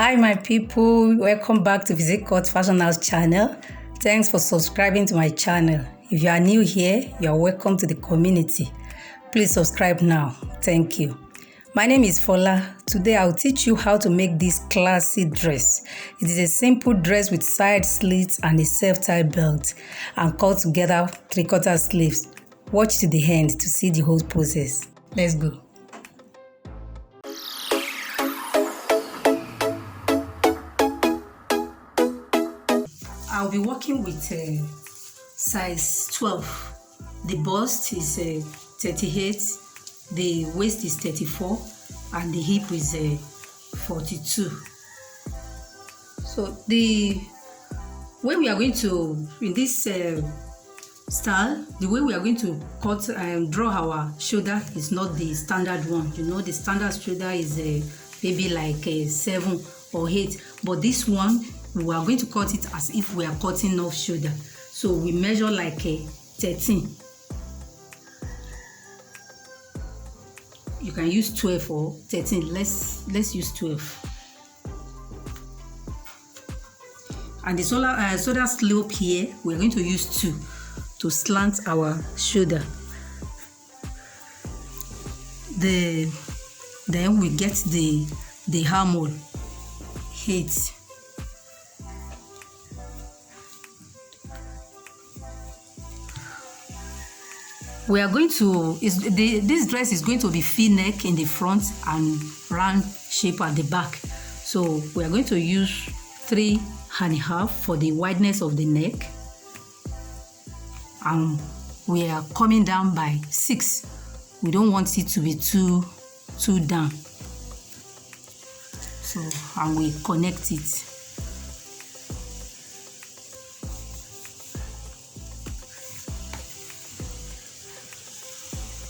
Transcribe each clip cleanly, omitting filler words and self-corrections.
Hi my people, welcome back to Physique Fashion House channel. Thanks for subscribing to my channel. If you are new here, you are welcome to the community. Please subscribe now. Thank you. My name is Fola. Today I'll teach you how to make this classy dress. It is a simple dress with side slits and a self-tie belt and cut together 3/4 sleeves. Watch to the end to see the whole process. Let's go. I'll be working with size 12. The bust is 38, the waist is 34, and the hip is 42. So the way we are going to, in this style, the way we are going to cut and draw our shoulder is not the standard one. You know, the standard shoulder is maybe like a 7 or 8, but this one, we are going to cut it as if we are cutting off shoulder. So we measure like a 13. You can use 12 or 13. Let's use 12. And the shoulder slope here, we're going to use 2 to slant our shoulder. Then we get the armhole 8. We are going to, this dress is going to be V-neck in the front and round shape at the back. So we are going to use 3.5 for the wideness of the neck. And we are coming down by 6. We don't want it to be too down. So, and we connect it.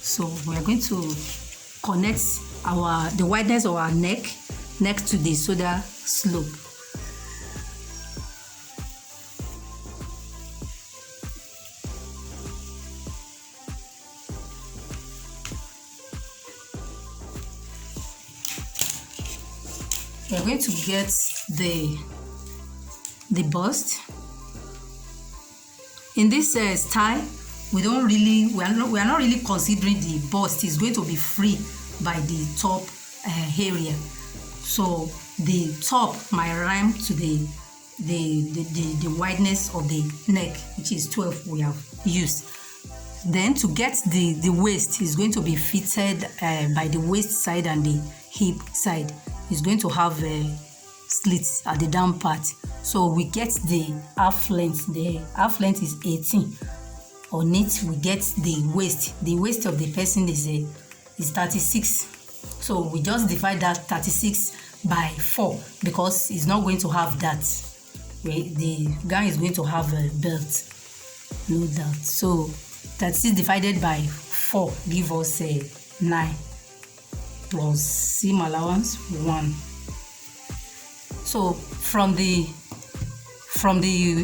So we are going to connect the wideness of our neck next to the shoulder slope. We are going to get the bust. In this style, we are not really considering the bust is going to be free by the top area. So the top might rhyme to the wideness of the neck, which is 12 we have used. Then to get the waist is going to be fitted by the waist side and the hip side. It's going to have slits at the down part. So we get the half length. The half length is 18. On it, we get the waist. The waist of the person is 36. So we just divide that 36 by 4 because it's not going to have that. The gown is going to have a belt. No doubt. So 36 divided by 4 give us 9 plus seam allowance 1. So from the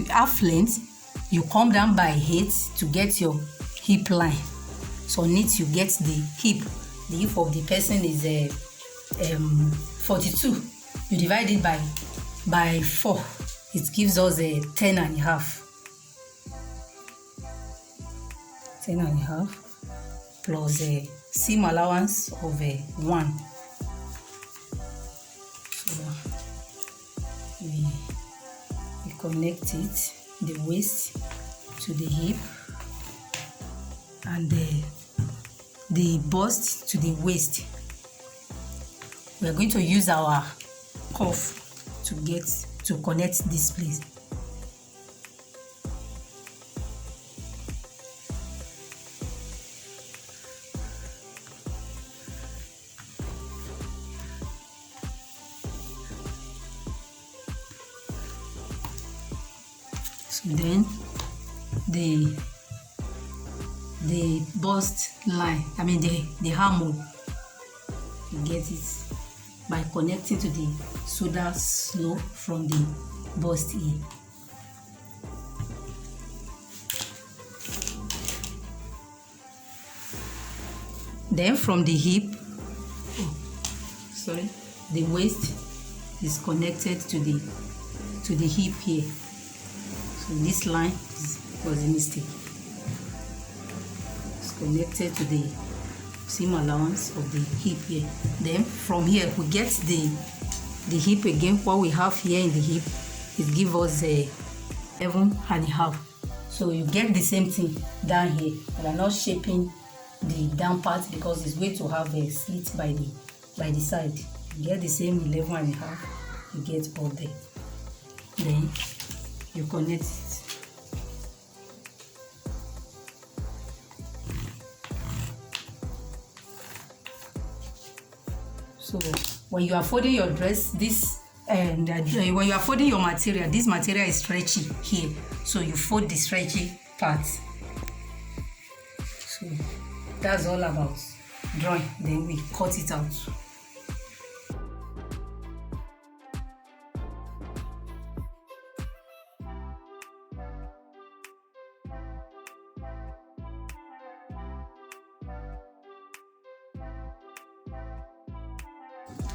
half length, you come down by 8 to get your hip line. So on it you get the hip. The hip of the person is 42. You divide it by 4. It gives us a 10.5. 10.5 plus a seam allowance of 1. So we connect it, the waist to the hip and the bust to the waist. We are going to use our cuff to connect this place. So then the bust line, the armhole, you get it by connecting to the shoulder slope from the bust here. Then from the hip, the waist, is connected to the hip here. So this line was a mistake. It's connected to the seam allowance of the hip here. Then from here we get the hip again. What we have here in the hip, it gives us a 11.5. So you get the same thing down here. We are not shaping the down part because it's going to have a slit by the side. You get the same 11.5. You get all there. Then you connect it. So when you are folding your dress, when you are folding your material, this material is stretchy here, so you fold the stretchy part. So that's all about drawing. Then we cut it out.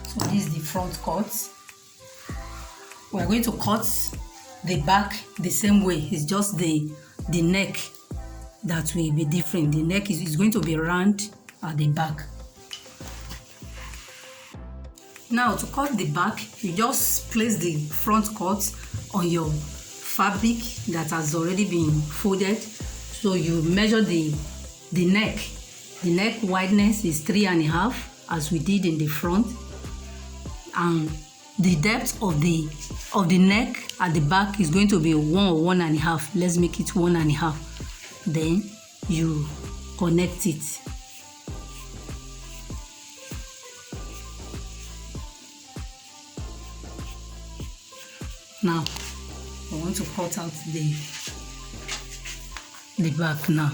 So this is the front cut. We are going to cut the back the same way. It's just the neck that will be different. The neck is going to be round at the back. Now to cut the back, you just place the front cut on your fabric that has already been folded. So you measure the neck. The neck wideness is 3.5 as we did in the front. And the depth of the neck at the back is going to be 1 or 1.5. Let's make it 1.5. Then you connect it. Now I want to cut out the back now.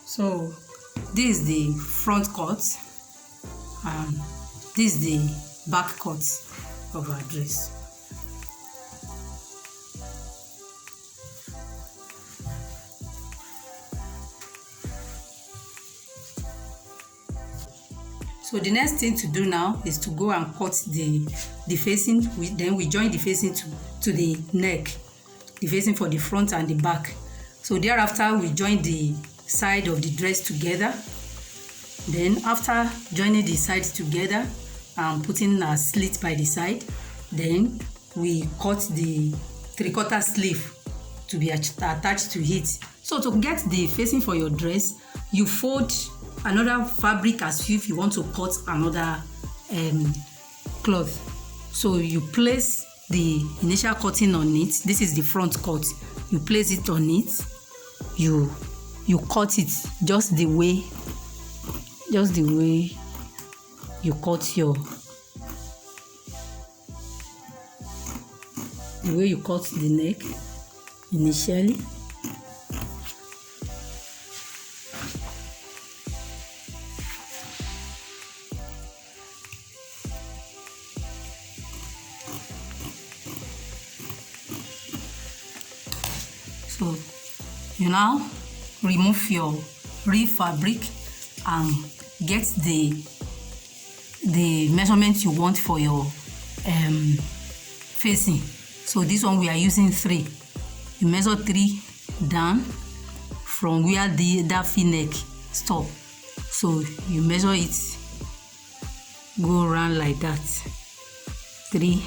So this is the front cut and this is the back cut of our dress. So the next thing to do now is to go and cut the facing. Then we join the facing to the neck, the facing for the front and the back. So thereafter we join the side of the dress together. Then after joining the sides together and putting a slit by the side, then we cut the 3/4 sleeve to be attached to it. So to get the facing for your dress, you fold another fabric as if you want to cut another cloth. So you place the initial cutting on it. This is the front cut. You place it on it. You cut it just the way you cut the neck initially. So you now remove your real fabric and get the measurement you want for your facing. So this one we are using 3. You measure 3 down from where that V-neck stop. So you measure it, go around like that, 3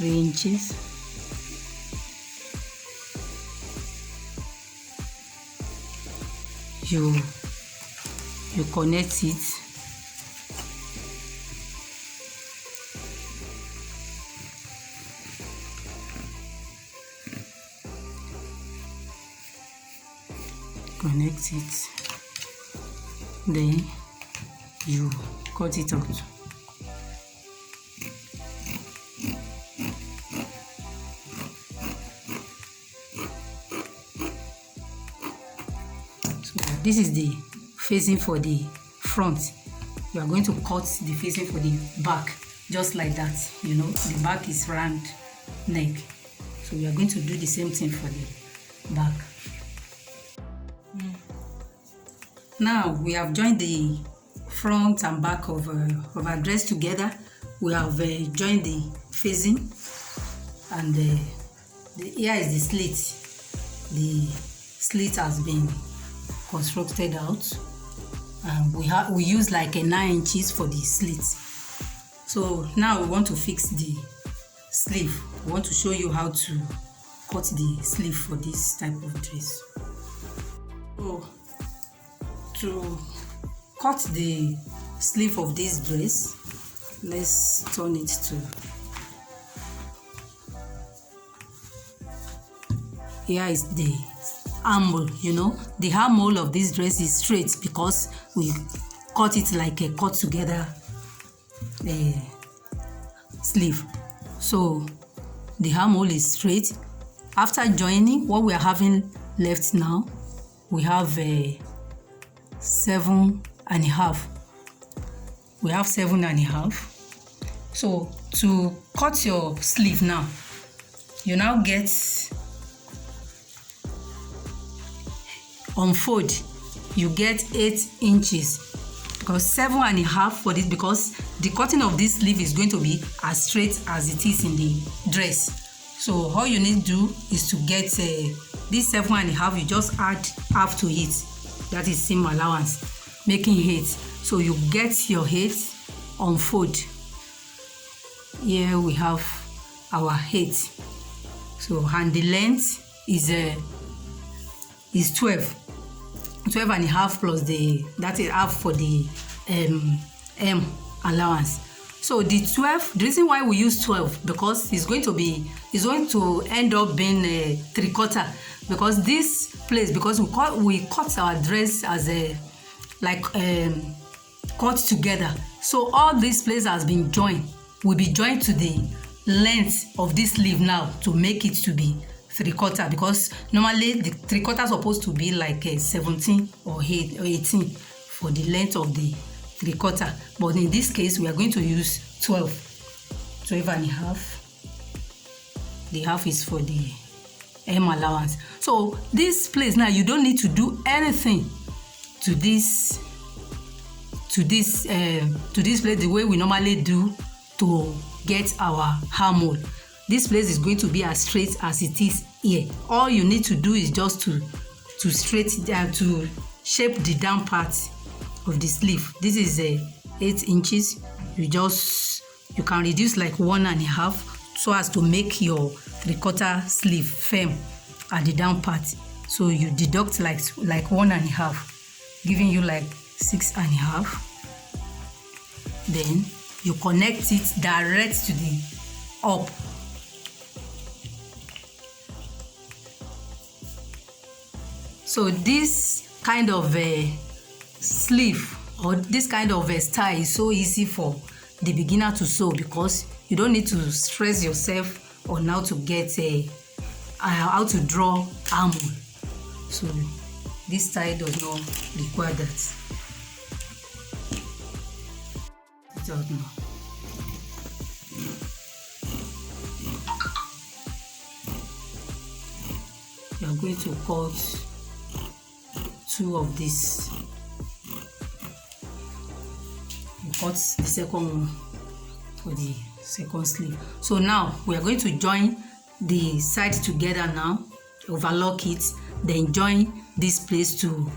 inches. You connect it. Connect it. Then you cut it out. This is the facing for the front. You are going to cut the facing for the back just like that. You know, the back is round neck, so we are going to do the same thing for the back. Now we have joined the front and back of our dress together. We have joined the facing, and here is the slit. The slit has been constructed out, and we use like a 9 inches for the slit. So now we want to fix the sleeve. We want to show you how to cut the sleeve for this type of dress. So to cut the sleeve of this dress, let's turn it to here is the armhole. You know, the armhole of this dress is straight because we cut it like a cut together sleeve. So the armhole is straight. After joining, what we are having left now, we have 7.5. We have 7.5. So to cut your sleeve now, you now get unfold, you get 8 inches, because 7.5 for this, because the cutting of this sleeve is going to be as straight as it is in the dress. So all you need to do is to get this 7.5, you just add half to it, that is seam allowance, making 8. So you get your 8 unfold. Here we have our 8. So and the length is 12.5 plus that is half for the M allowance. So the 12, the reason why we use 12, because it's going to end up being a 3/4, because this place, because we cut our dress as a cut together. So all this place has been joined, will be joined to the length of this sleeve now to make it to be 3/4, because normally the 3/4 supposed to be like 17 or 18 for the length of the 3/4, but in this case we are going to use 12.5. The half is for the M allowance. So this place now, you don't need to do anything to this place the way we normally do to get our armhole. This place is going to be as straight as it is here. All you need to do is just to shape the down part of the sleeve. This is 8 inches. You can reduce like 1.5 so as to make your 3/4 sleeve firm at the down part. So you deduct like 1.5, giving you like 6.5. Then you connect it direct to the up. So this kind of sleeve or this kind of style is so easy for the beginner to sew, because you don't need to stress yourself on how to get how to draw armhole. So this style does not require that. It does not. You are going to cut 2 of this. You cut the second one for the second sleeve. So now we are going to join the sides together now, overlock it, then join this place to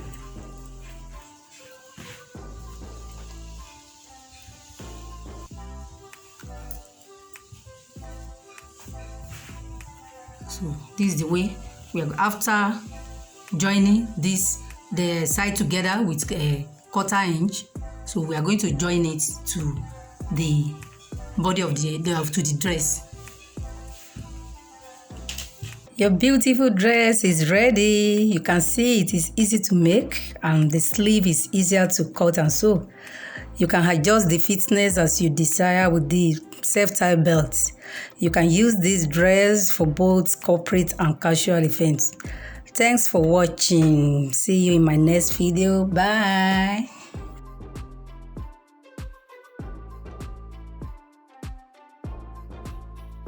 so this is the way we are. After joining the side together with a 1/4 inch, so we are going to join it to the body of the dress. Your beautiful dress is ready. You can see it is easy to make, and the sleeve is easier to cut and sew. You can adjust the fitness as you desire with the self-tie belt. You can use this dress for both corporate and casual events. Thanks for watching. See you in my next video. Bye.